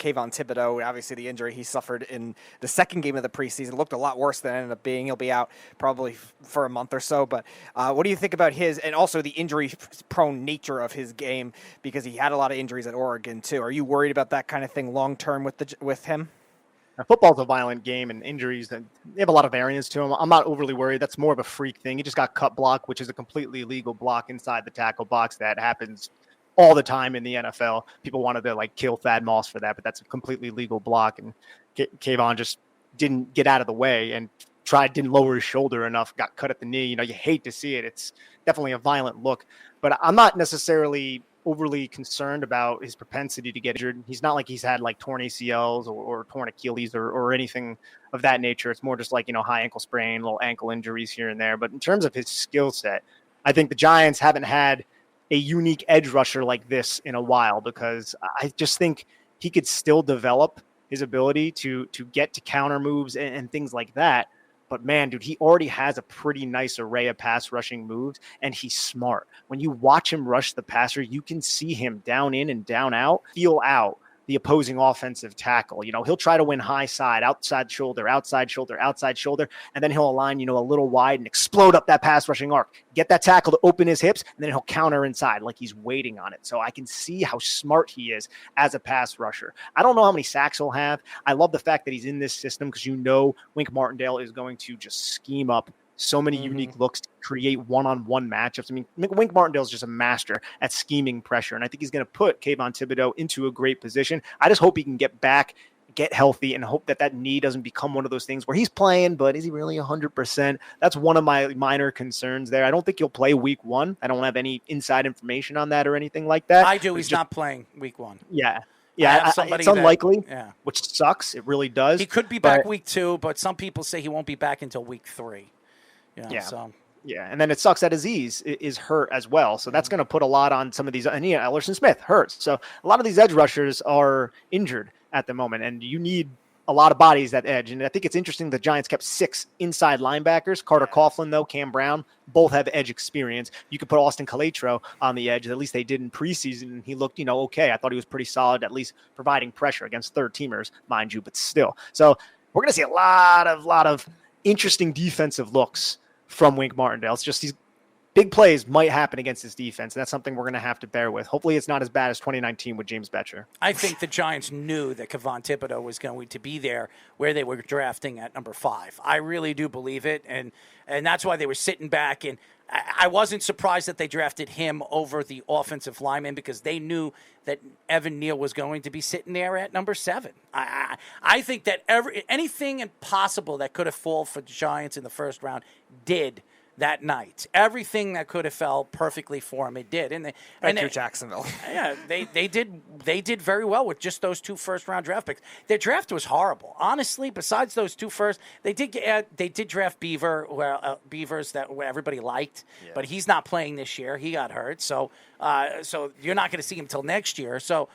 Kayvon Thibodeaux. Obviously, the injury he suffered in the second game of the preseason looked a lot worse than it ended up being. He'll be out probably for a month or so. But what do you think about his, and also the injury-prone nature of his game, because he had a lot of injuries at Oregon too? Are you worried about that kind of thing long-term with him? Now, football's a violent game, and injuries, they have a lot of variance to them. I'm not overly worried. That's more of a freak thing. He just got cut block, which is a completely legal block inside the tackle box. That happens all the time in the NFL. People wanted to kill Thad Moss for that, but that's a completely legal block. And Kayvon just didn't get out of the way and didn't lower his shoulder enough, got cut at the knee. You hate to see it. It's definitely a violent look, but I'm not necessarily overly concerned about his propensity to get injured. He's not like he's had torn ACLs or torn Achilles or anything of that nature. It's more just high ankle sprain, little ankle injuries here and there. But in terms of his skill set, I think the Giants haven't had a unique edge rusher like this in a while, because I just think he could still develop his ability to get to counter moves and things like that. But man, dude, he already has a pretty nice array of pass rushing moves, and he's smart. When you watch him rush the passer, you can see him down in and down out, feel out the opposing offensive tackle. He'll try to win high side, outside shoulder, and then he'll align, a little wide and explode up that pass rushing arc, get that tackle to open his hips, and then he'll counter inside like he's waiting on it. So I can see how smart he is as a pass rusher. I don't know how many sacks he'll have. I love the fact that he's in this system, because Wink Martindale is going to just scheme up so many unique looks to create one-on-one matchups. I mean, Wink Martindale is just a master at scheming pressure, and I think he's going to put Kayvon Thibodeaux into a great position. I just hope he can get back, get healthy, and hope that knee doesn't become one of those things where he's playing, but is he really 100%? That's one of my minor concerns there. I don't think he'll play week 1. I don't have any inside information on that or anything like that. I do. He's not playing week 1. Yeah. Yeah, it's unlikely, which sucks. It really does. He could be back week 2, but some people say he won't be back until week 3. Yeah, and then it sucks that Aziz is hurt as well. So that's going to put a lot on some of these. And Ellerson Smith hurts. So a lot of these edge rushers are injured at the moment, and you need a lot of bodies at edge. And I think it's interesting the Giants kept 6 inside linebackers. Carter Coughlin, though, Cam Brown, both have edge experience. You could put Austin Colatro on the edge. At least they did in preseason, and he looked, okay. I thought he was pretty solid, at least providing pressure against third-teamers, mind you, but still. So we're going to see a lot of interesting defensive looks from Wink Martindale. It's just these big plays might happen against this defense, and that's something we're going to have to bear with. Hopefully it's not as bad as 2019 with James Betcher. I think the Giants knew that Kayvon Thibodeaux was going to be there where they were drafting at number 5. I really do believe it, and that's why they were sitting back. And I wasn't surprised that they drafted him over the offensive lineman, because they knew that Evan Neal was going to be sitting there at number 7. I think that anything impossible that could have fallen for the Giants in the first round did that night. Everything that could have fell perfectly for him, it did. Thank you, Jacksonville. Yeah, they did very well with just those 2 first-round draft picks. Their draft was horrible, honestly. Besides those 2 first, they did draft Beavers that everybody liked, but he's not playing this year. He got hurt, so you're not going to see him till next year. So.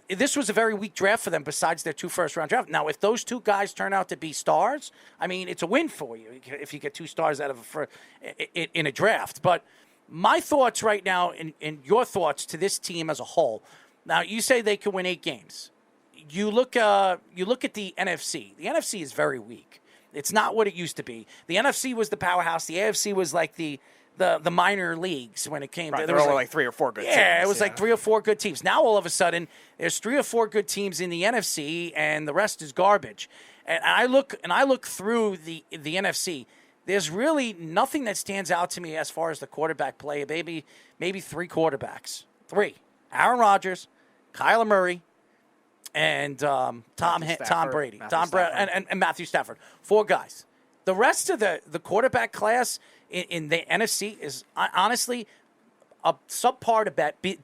This was a very weak draft for them besides their 2 first-round draft. Now, if those 2 guys turn out to be stars, I mean, it's a win for you if you get 2 stars out of in a draft. But my thoughts right now and your thoughts to this team as a whole. Now, you say they could win 8 games. You look at the NFC. The NFC is very weak. It's not what it used to be. The NFC was the powerhouse. The AFC was like the minor leagues when it came to there were only 3 or 4 good teams. Yeah, it was like 3 or 4 good teams. Now all of a sudden there's 3 or 4 good teams in the NFC and the rest is garbage. And I look through the NFC. There's really nothing that stands out to me as far as the quarterback play. Maybe 3 quarterbacks. 3. Aaron Rodgers, Kyler Murray, and Tom Brady. And Matthew Stafford. 4 guys. The rest of the quarterback class in the NFC is honestly a subpar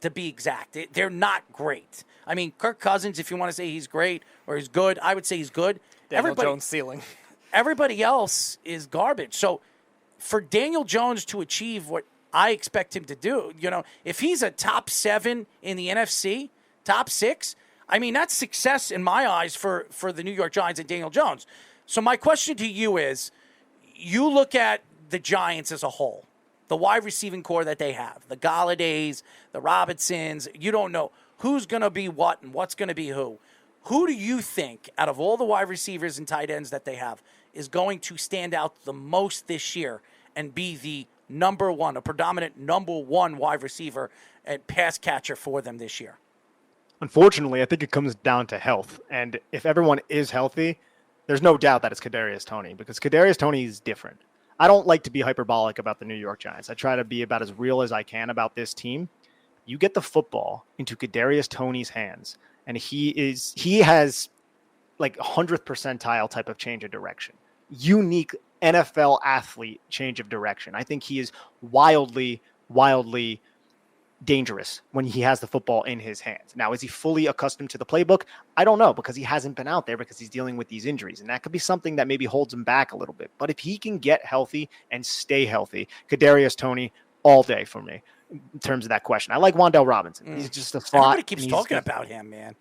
to be exact. They're not great. I mean, Kirk Cousins, if you want to say he's great or he's good, I would say he's good. Daniel Jones ceiling. Everybody else is garbage. So for Daniel Jones to achieve what I expect him to do, if he's a top 7 in the NFC, top 6, I mean, that's success in my eyes for the New York Giants and Daniel Jones. So my question to you is, you look at the Giants as a whole, the wide receiving core that they have, the Galladays, the Robinsons, you don't know who's going to be what and what's going to be who. Who do you think, out of all the wide receivers and tight ends that they have, is going to stand out the most this year and be the number one, a predominant number one wide receiver and pass catcher for them this year? Unfortunately, I think it comes down to health. And if everyone is healthy, there's no doubt that it's Kadarius Toney, because Kadarius Toney is different. I don't like to be hyperbolic about the New York Giants. I try to be about as real as I can about this team. You get the football into Kadarius Toney's hands, and he has like 100th percentile type of change of direction. Unique NFL athlete change of direction. I think he is wildly, wildly dangerous when he has the football in his hands. Now, is he fully accustomed to the playbook? I don't know, because he hasn't been out there because he's dealing with these injuries, and that could be something that maybe holds him back a little bit. But if he can get healthy and stay healthy, Kadarius Toney all day for me in terms of that question. I like Wan'Dale Robinson. He's just a slot. Everybody keeps talking about him, man.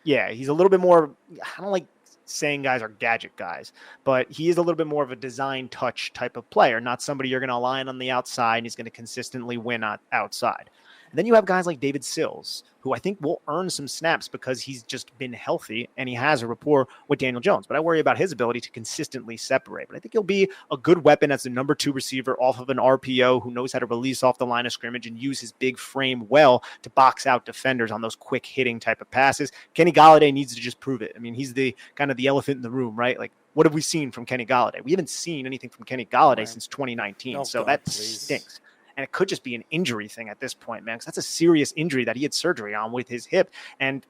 Yeah, he's a little bit more, I don't like saying guys are gadget guys, but he is a little bit more of a design touch type of player, not somebody you're going to align on the outside and he's going to consistently win outside. And then you have guys like David Sills, who I think will earn some snaps because he's just been healthy and he has a rapport with Daniel Jones. But I worry about his ability to consistently separate. But I think he'll be a good weapon as the number 2 receiver off of an RPO who knows how to release off the line of scrimmage and use his big frame well to box out defenders on those quick hitting type of passes. Kenny Golladay needs to just prove it. I mean, he's the kind of the elephant in the room, right? Like, what have we seen from Kenny Golladay? We haven't seen anything from Kenny Golladay since 2019. Oh, so God, that please. stinks. And it could just be an injury thing at this point, man, because that's a serious injury that he had surgery on with his hip. And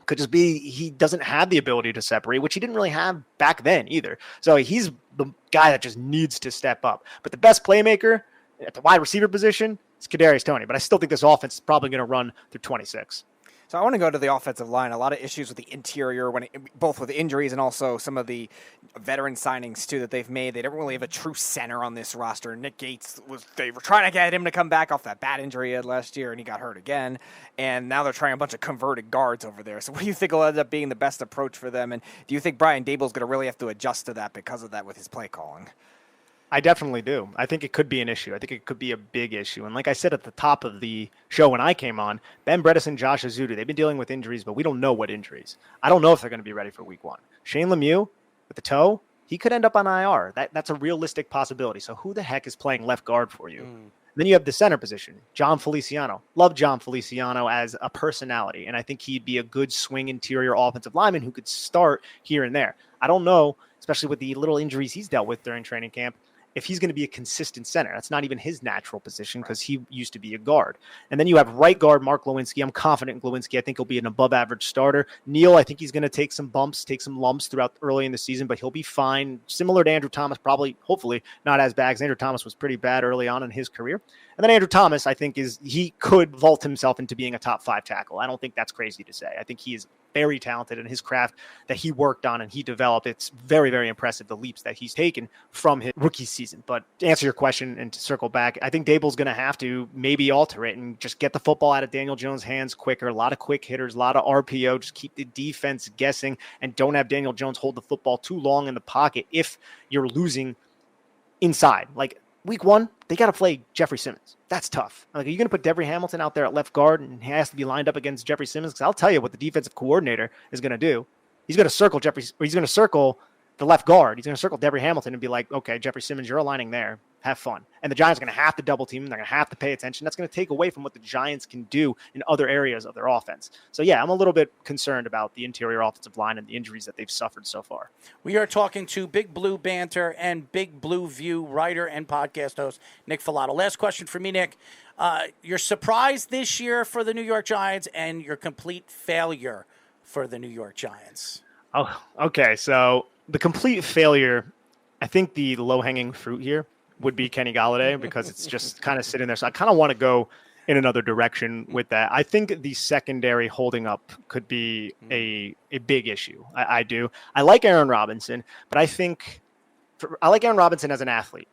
could just be he doesn't have the ability to separate, which he didn't really have back then either. So he's the guy that just needs to step up. But the best playmaker at the wide receiver position is Kadarius Toney. But I still think this offense is probably going to run through 26. So I want to go to the offensive line. A lot of issues with the interior, both with injuries and also some of the veteran signings too that they've made. They don't really have a true center on this roster. Nick Gates they were trying to get him to come back off that bad injury he had last year, and he got hurt again. And now they're trying a bunch of converted guards over there. So what do you think will end up being the best approach for them? And do you think Brian Daboll's going to really have to adjust to that because of that with his play calling? I definitely do. I think it could be an issue. I think it could be a big issue. And like I said at the top of the show when I came on, Ben Bredesen, Josh Azudu, they've been dealing with injuries, but we don't know what injuries. I don't know if they're going to be ready for week 1. Shane Lemieux with the toe, he could end up on IR. That's a realistic possibility. So who the heck is playing left guard for you? Then you have the center position, John Feliciano. Love John Feliciano as a personality, and I think he'd be a good swing interior offensive lineman who could start here and there. I don't know, especially with the little injuries he's dealt with during training camp, if he's going to be a consistent center. That's not even his natural position because he used to be a guard. And then you have right guard Mark Lewinsky. I'm confident in Lewinsky. I think he'll be an above-average starter. Neal, I think he's going to take some bumps, take some lumps throughout early in the season, but he'll be fine. Similar to Andrew Thomas, probably, hopefully, not as bad, because Andrew Thomas was pretty bad early on in his career. And then Andrew Thomas, I think, he could vault himself into being a top 5 tackle. I don't think that's crazy to say. I think he is very talented in his craft that he worked on and he developed. It's very, very impressive, the leaps that he's taken from his rookie season. But to answer your question and to circle back, I think Daboll's going to have to maybe alter it and just get the football out of Daniel Jones' hands quicker. A lot of quick hitters, a lot of RPO, just keep the defense guessing and don't have Daniel Jones hold the football too long in the pocket if you're losing inside. Like week 1, they got to play Jeffrey Simmons. That's tough. Like, are you going to put Devery Hamilton out there at left guard and he has to be lined up against Jeffrey Simmons? Because I'll tell you what the defensive coordinator is going to do. He's going to circle he's going to circle the left guard. He's going to circle Devery Hamilton and be like, okay, Jeffrey Simmons, you're aligning there. Have fun. And the Giants are going to have to double team him. They're going to have to pay attention. That's going to take away from what the Giants can do in other areas of their offense. So, yeah, I'm a little bit concerned about the interior offensive line and the injuries that they've suffered so far. We are talking to Big Blue Banter and Big Blue View writer and podcast host Nick Falato. Last question for me, Nick. Your surprise this year for the New York Giants and your complete failure for the New York Giants. Oh, okay. So the complete failure, I think the low-hanging fruit here would be Kenny Golladay because it's just kind of sitting there. So I kind of want to go in another direction with that. I think the secondary holding up could be a big issue. I do. I like Aaron Robinson, but I like Aaron Robinson as an athlete.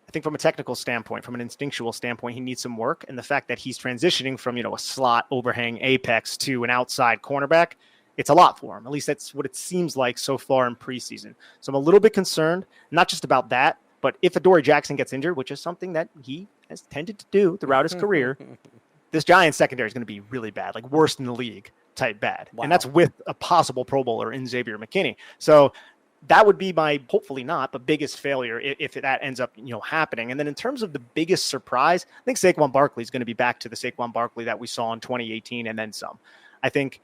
I think from a technical standpoint, from an instinctual standpoint, he needs some work. And the fact that he's transitioning from, a slot overhang apex to an outside cornerback, it's a lot for him. At least that's what it seems like so far in preseason. So I'm a little bit concerned, not just about that, but if Adoree Jackson gets injured, which is something that he has tended to do throughout his career, this Giants secondary is going to be really bad, like worst in the league. type bad. Wow. And that's with a possible Pro Bowler in Xavier McKinney. So that would be my, hopefully not, but biggest failure if that ends up, happening. And then in terms of the biggest surprise, I think Saquon Barkley is going to be back to the Saquon Barkley that we saw in 2018 and then some. I think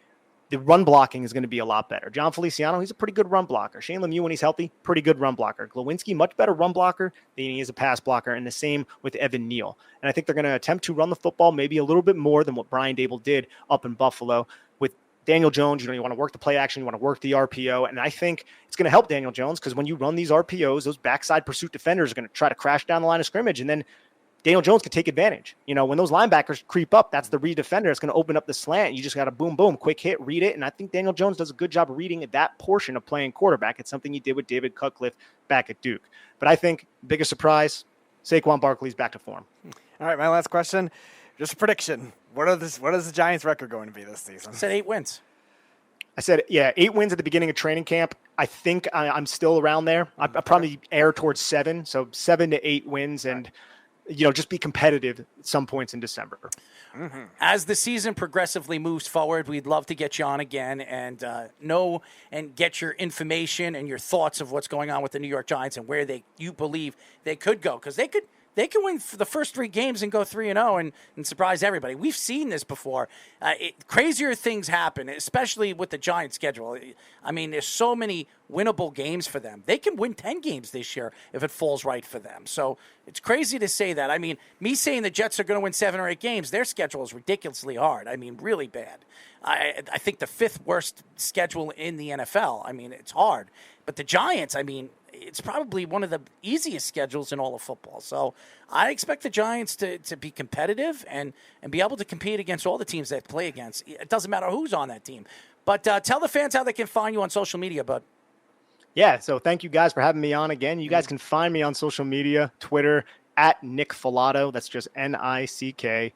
the run blocking is going to be a lot better. John Feliciano, he's a pretty good run blocker. Shane Lemieux, when he's healthy, pretty good run blocker. Glowinski, much better run blocker than he is a pass blocker, and the same with Evan Neal. And I think they're going to attempt to run the football maybe a little bit more than what Brian Dable did up in Buffalo. With Daniel Jones, you want to work the play action, you want to work the RPO, and I think it's going to help Daniel Jones because when you run these RPOs, those backside pursuit defenders are going to try to crash down the line of scrimmage, and then Daniel Jones can take advantage. When those linebackers creep up, that's the read defender. It's going to open up the slant. You just got to boom, boom, quick hit, read it. And I think Daniel Jones does a good job of reading that portion of playing quarterback. It's something he did with David Cutcliffe back at Duke. But I think biggest surprise, Saquon Barkley's back to form. All right, my last question, just a prediction. What is the Giants' record going to be this season? I said 8 wins. I said, 8 wins at the beginning of training camp. I think I'm still around there. I probably err towards 7. So 7 to 8 wins and just be competitive at some points in December. Mm-hmm. As the season progressively moves forward, we'd love to get you on again and know and get your information and your thoughts of what's going on with the New York Giants and where you believe they could go. Because they could win for the first 3 games and go 3-0 and surprise everybody. We've seen this before. Crazier things happen, especially with the Giants' schedule. I mean, there's so many winnable games for them. They can win 10 games this year if it falls right for them. So it's crazy to say that. I mean, me saying the Jets are going to win 7 or 8 games, their schedule is ridiculously hard. I mean, really bad. I think the 5th worst schedule in the NFL. I mean, it's hard. But the Giants, I mean, it's probably one of the easiest schedules in all of football. So I expect the Giants to be competitive and be able to compete against all the teams that play against. It doesn't matter who's on that team. But tell the fans how they can find you on social media, bud. Yeah, so thank you guys for having me on again. You guys can find me on social media, Twitter, at Nick Falato. That's just NickFalato.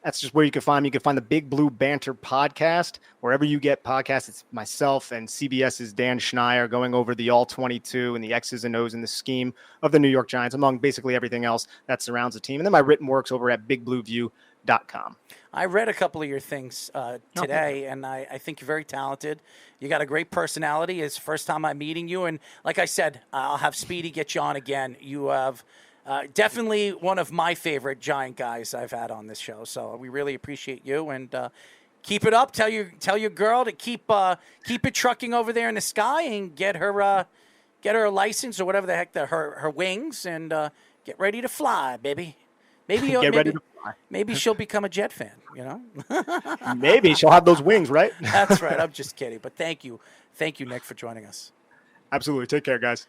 That's just where you can find me. You can find the Big Blue Banter podcast. Wherever you get podcasts, it's myself and CBS's Dan Schneier going over the All-22 and the X's and O's and the scheme of the New York Giants, among basically everything else that surrounds the team. And then my written works over at bigblueview.com. I read a couple of your things today, and I think you're very talented. You got a great personality. It's the first time I'm meeting you. And like I said, I'll have Speedy get you on again. You have definitely one of my favorite Giant guys I've had on this show. So we really appreciate you, and keep it up. Tell your girl to keep it trucking over there in the sky and get her a license or whatever the heck her wings, and get ready to fly, baby. Maybe ready to fly. Maybe she'll become a Jet fan. Maybe she'll have those wings, right? That's right. I'm just kidding. But thank you, Nick, for joining us. Absolutely. Take care, guys.